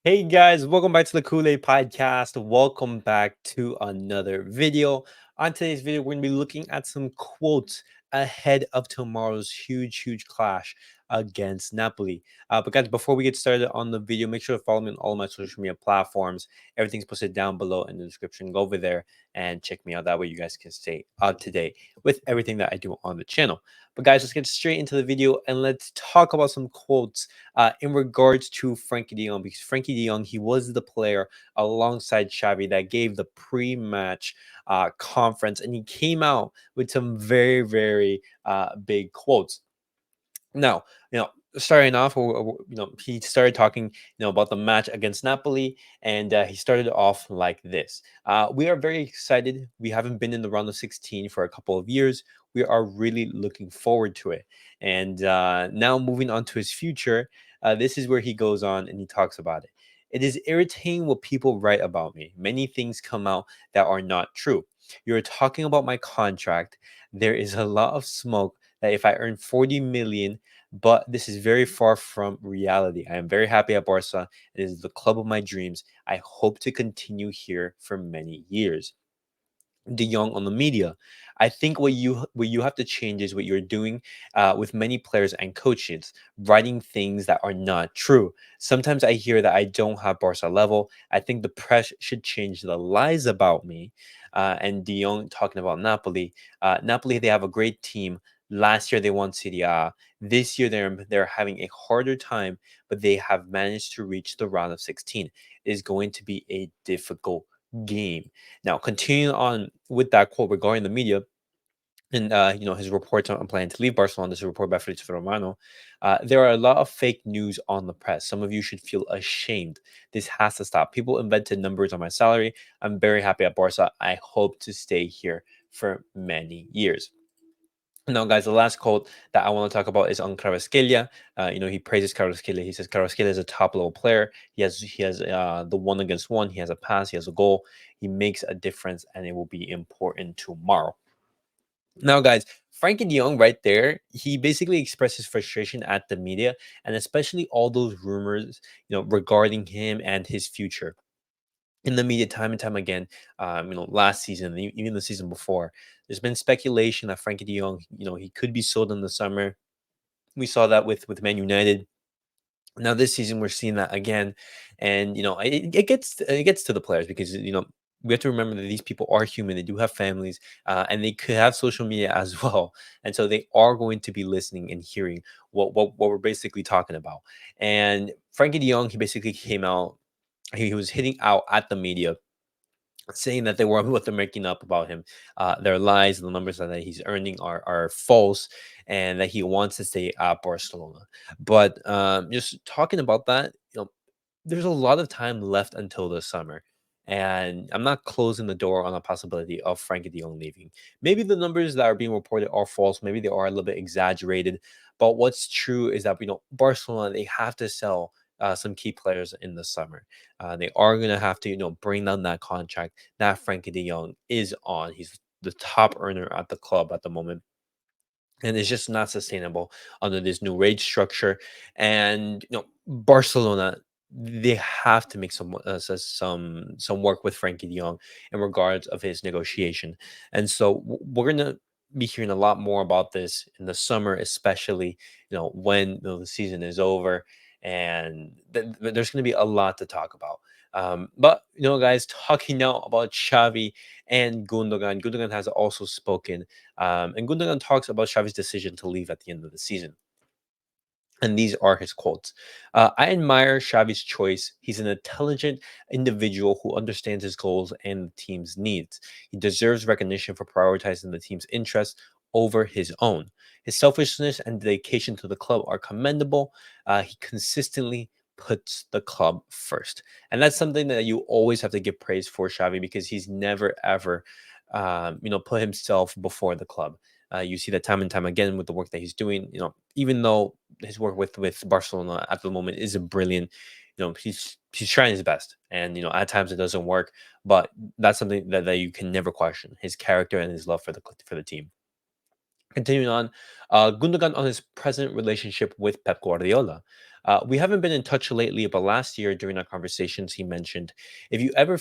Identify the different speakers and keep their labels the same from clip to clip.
Speaker 1: Hey guys, welcome back to the Podcast. Welcome back to another video. On today's video, we're going to be looking at some quotes ahead of tomorrow's huge clash against Napoli. But guys, before we get started on the video, make sure to follow me on all my social media platforms. Everything's posted down below in the description. Go over there and check me out. That way you guys can stay up to date with everything that I do on the channel. But guys, let's get straight into the video and let's talk about some quotes in regards to Frenkie De Jong, because Frenkie De Jong, he was the player alongside Xavi that gave the pre-match conference, and he came out with some very big quotes. Now, starting off, he started talking, about the match against Napoli, and he started off like this: "We are very excited. We haven't been in the round of 16 for a couple of years. We are really looking forward to it." And now, moving on to his future, this is where he goes on and he talks about it. "It is irritating what people write about me. Many things come out that are not true. You're talking about my contract. There is a lot of smoke that if I earn 40 million, but this is very far from reality. I am very happy at Barca. It is the club of my dreams. I hope to continue here for many years." De Jong on the media. "I think what you have to change is what you're doing with many players and coaches, writing things that are not true. Sometimes I hear that I don't have Barca level. I think the press should change the lies about me." And De Jong talking about Napoli. "Napoli, they have a great team. Last year they won Serie A. This year they're having a harder time, but they have managed to reach the round of 16. It is going to be a difficult game." Now, continuing on with that quote regarding the media and his reports on planning to leave Barcelona, this is a report by Fabrizio Romano. "There are a lot of fake news on the press. Some of you should feel ashamed. This has to stop. People invented numbers on my salary. I'm very happy at Barca. I hope to stay here for many years." Now, guys, the last quote that I want to talk about is on Kvaratskhelia. He praises Kvaratskhelia. He says Kvaratskhelia is a top level player. He has the 1 against 1. He has a pass. He has a goal. He makes a difference, and it will be important tomorrow. Now, guys, Frankie De Jong right there, he basically expressed his frustration at the media and especially all those rumors, regarding him and his future in the media time and time again. Last season, even the season before, there's been speculation that Frankie De Jong, he could be sold in the summer. We saw that with Man United. Now this season, we're seeing that again, and it gets to the players because we have to remember that these people are human. They do have families, and they could have social media as well, and so they are going to be listening and hearing what we're basically talking about. And Frankie De Jong, he basically came out. He was hitting out at the media, saying that they were what they're making up about him. Their lies, the numbers that he's earning are false, and that he wants to stay at Barcelona. But just talking about that, there's a lot of time left until the summer. And I'm not closing the door on a possibility of Frankie De Jong leaving. Maybe the numbers that are being reported are false. Maybe they are a little bit exaggerated. But what's true is that Barcelona, they have to sell some key players in the summer. They are going to have to bring down that contract that Frankie De Jong is on. He's the top earner at the club at the moment, and it's just not sustainable under this new wage structure. And Barcelona, they have to make some work with Frankie De Jong in regards of his negotiation. And so we're gonna be hearing a lot more about this in the summer, especially when the season is over, and there's going to be a lot to talk about. But guys, talking now about Xavi and Gundogan. Gundogan has also spoken, and Gundogan talks about Xavi's decision to leave at the end of the season. And these are his quotes. "I admire Xavi's choice. He's an intelligent individual who understands his goals and the team's needs. He deserves recognition for prioritizing the team's interests over his own. His selfishness and dedication to the club are commendable. He consistently puts the club first." And that's something that you always have to give praise for Xavi, because he's never ever, put himself before the club. You see that time and time again with the work that he's doing. Even though his work with Barcelona at the moment isn't brilliant, he's trying his best, and at times it doesn't work. But that's something that you can never question: his character and his love for the team. Continuing on, Gundogan on his present relationship with Pep Guardiola. We haven't been in touch lately, but last year during our conversations, he mentioned, if you ever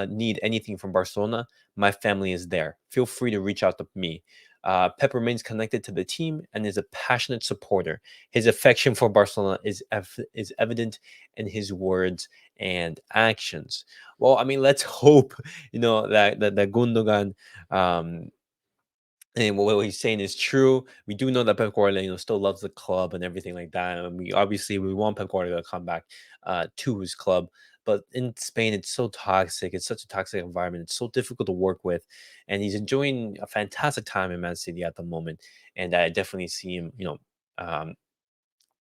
Speaker 1: need anything from Barcelona, my family is there. Feel free to reach out to me." Pep remains connected to the team and is a passionate supporter. His affection for Barcelona is evident in his words and actions. Well, I mean, let's hope that Gundogan um, and what he's saying is true. We do know that Pep Guardiola, still loves the club and everything like that. And we want Pep Guardiola to come back to his club. But in Spain, it's so toxic. It's such a toxic environment. It's so difficult to work with, and he's enjoying a fantastic time in Man City at the moment. And I definitely see him, um,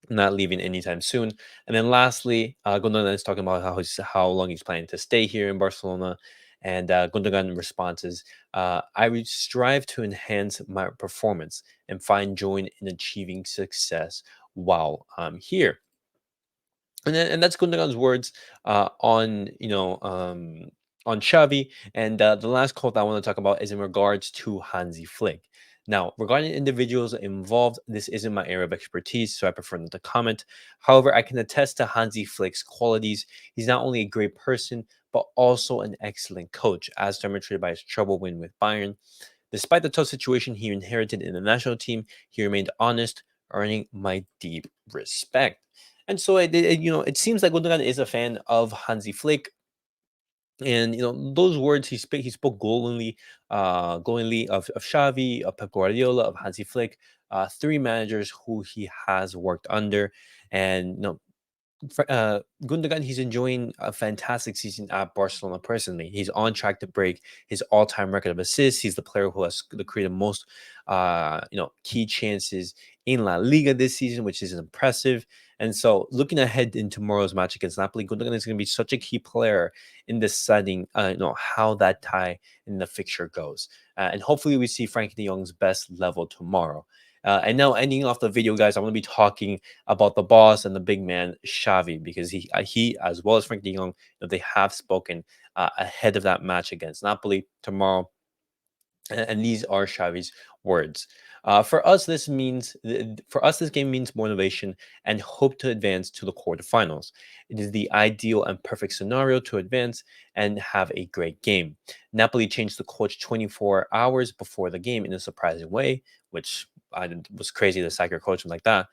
Speaker 1: not leaving anytime soon. And then lastly, Gundogan is talking about how long he's planning to stay here in Barcelona. And Gundogan responses, "I would strive to enhance my performance and find joy in achieving success while I'm here." And that's Gundogan's words on Xavi. And the last quote I want to talk about is in regards to Hansi Flick. Now, regarding individuals involved, this isn't my area of expertise, so I prefer not to comment. However, I can attest to Hansi Flick's qualities. He's not only a great person, but also an excellent coach, as demonstrated by his treble win with Bayern. Despite the tough situation he inherited in the national team, he remained honest, earning my deep respect. And so it seems like Gundogan is a fan of Hansi Flick, and those words he spoke glowingly of Xavi, of Pep Guardiola, of Hansi Flick, three managers who he has worked under, and Gundogan, he's enjoying a fantastic season at Barcelona personally. He's on track to break his all-time record of assists. He's the player who has created most, key chances in La Liga this season, which is impressive. And so, looking ahead in tomorrow's match against Napoli, Gundogan is going to be such a key player in deciding, how that tie in the fixture goes. And hopefully, we see Frankie De Jong's best level tomorrow. And now, ending off the video, guys, I'm going to be talking about the boss and the big man Xavi, because he as well as Frank De Jong, they have spoken ahead of that match against Napoli tomorrow, and these are Xavi's words. For us, this game means motivation and hope to advance to the quarterfinals. It is the ideal and perfect scenario to advance and have a great game. Napoli changed the coach 24 hours before the game in a surprising way, which was crazy to sack your coach like that.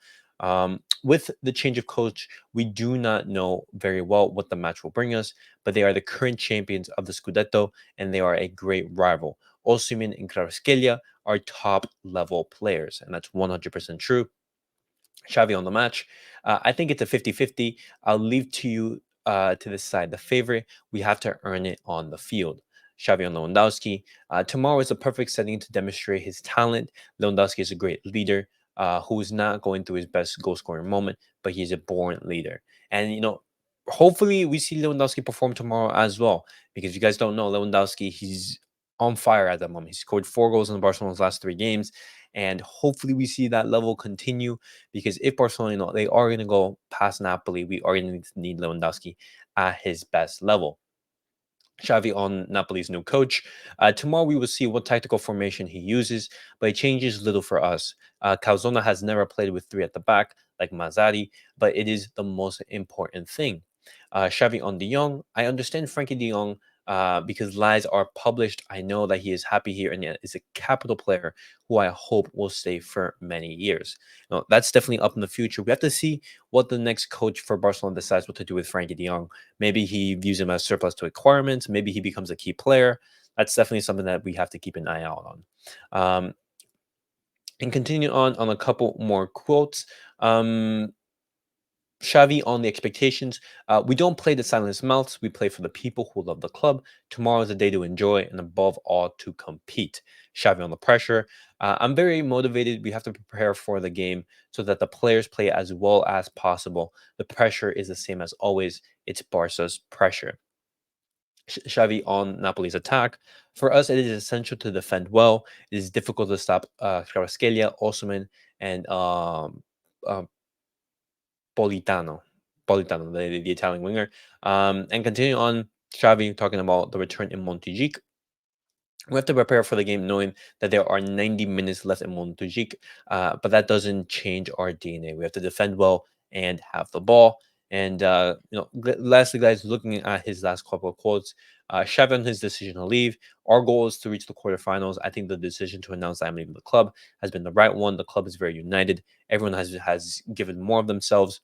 Speaker 1: With the change of coach, we do not know very well what the match will bring us, but they are the current champions of the Scudetto, and they are a great rival. Osimhen and Kvaratskhelia are top level players, and that's 100% true. Xavi on the match. I think it's a 50-50. I'll leave to you to decide the favorite. We have to earn it on the field. Xavi on Lewandowski. Tomorrow is a perfect setting to demonstrate his talent. Lewandowski is a great leader who is not going through his best goal scoring moment, but he's a born leader. And, hopefully we see Lewandowski perform tomorrow as well, because if you guys don't know, Lewandowski, he's on fire at the moment. He scored 4 goals in Barcelona's last 3 games, and hopefully we see that level continue, because if Barcelona, they are going to go past Napoli, we are going to need Lewandowski at his best level. Xavi on Napoli's new coach. Tomorrow we will see what tactical formation he uses, but it changes little for us. Calzona has never played with three at the back like Mazzari, but it is the most important thing. Xavi on De Jong. I understand Frankie De Jong because lies are published. I know that he is happy here and is a capital player who I hope will stay for many years. That's definitely up in the future. We have to see what the next coach for Barcelona decides what to do with Frankie De Jong. Maybe he views him as surplus to requirements. Maybe he becomes a key player. That's definitely something that we have to keep an eye out on. And continue on a couple more quotes. Xavi on the expectations. We don't play the silent mouths. We play for the people who love the club. Tomorrow is a day to enjoy and above all to compete. Xavi on the pressure. I'm very motivated. We have to prepare for the game so that the players play as well as possible. The pressure is the same as always. It's Barca's pressure. Xavi on Napoli's attack. For us, it is essential to defend well. It is difficult to stop Kvaratskhelia, Osimhen, and um, Politano. Politano, the Italian winger. And continue on, Xavi talking about the return in Montijic. We have to prepare for the game knowing that there are 90 minutes left in Montjuic, but that doesn't change our DNA. We have to defend well and have the ball. And lastly, guys, looking at his last couple of quotes, Xavi on his decision to leave. Our goal is to reach the quarterfinals. I think the decision to announce that I'm leaving the club has been the right one. The club is very united. Everyone has given more of themselves.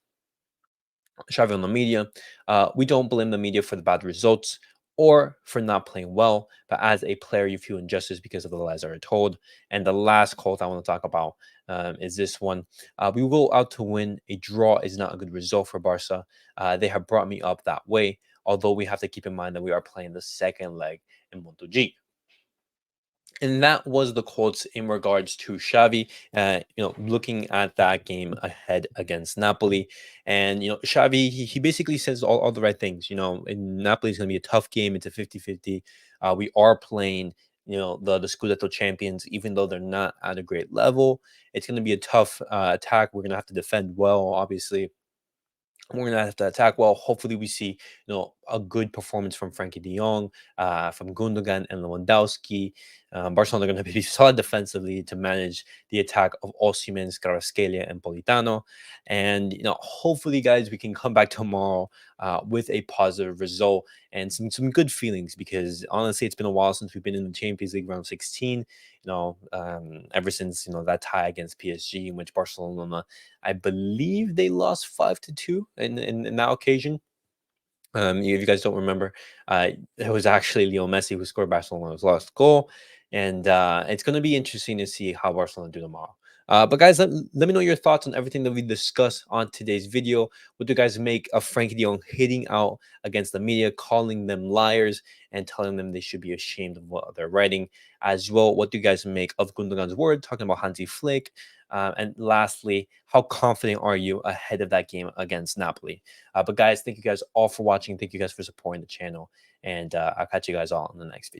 Speaker 1: Xavi on the media. We don't blame the media for the bad results or for not playing well, but as a player, you feel injustice because of the lies that are told. And the last quote I want to talk about is this one. We will go out to win. A draw is not a good result for Barca. They have brought me up that way, although we have to keep in mind that we are playing the second leg in Montjuic. And that was the quotes in regards to Xavi, looking at that game ahead against Napoli. And, Xavi, he basically says all the right things. In Napoli is going to be a tough game. It's a 50-50. We are playing, the Scudetto champions, even though they're not at a great level. It's going to be a tough attack. We're going to have to defend well, obviously. We're gonna have to attack well. Hopefully, we see a good performance from Frenkie De Jong, from Gundogan and Lewandowski. Barcelona are going to be solid defensively to manage the attack of Osimhen, Kvaratskhelia, and Politano. And hopefully, guys, we can come back tomorrow with a positive result and some good feelings. Because honestly, it's been a while since we've been in the Champions League round 16. Ever since that tie against PSG, in which Barcelona, I believe they lost 5-2 in that occasion. If you guys don't remember, it was actually Leo Messi who scored Barcelona's last goal, and it's going to be interesting to see how Barcelona do tomorrow. But guys, let me know your thoughts on everything that we discussed on today's video. What do you guys make of Frenkie De Jong hitting out against the media, calling them liars, and telling them they should be ashamed of what they're writing? As well, what do you guys make of Gundogan's word, talking about Hansi Flick? And lastly, how confident are you ahead of that game against Napoli? But guys, thank you guys all for watching. Thank you guys for supporting the channel. And I'll catch you guys all in the next video.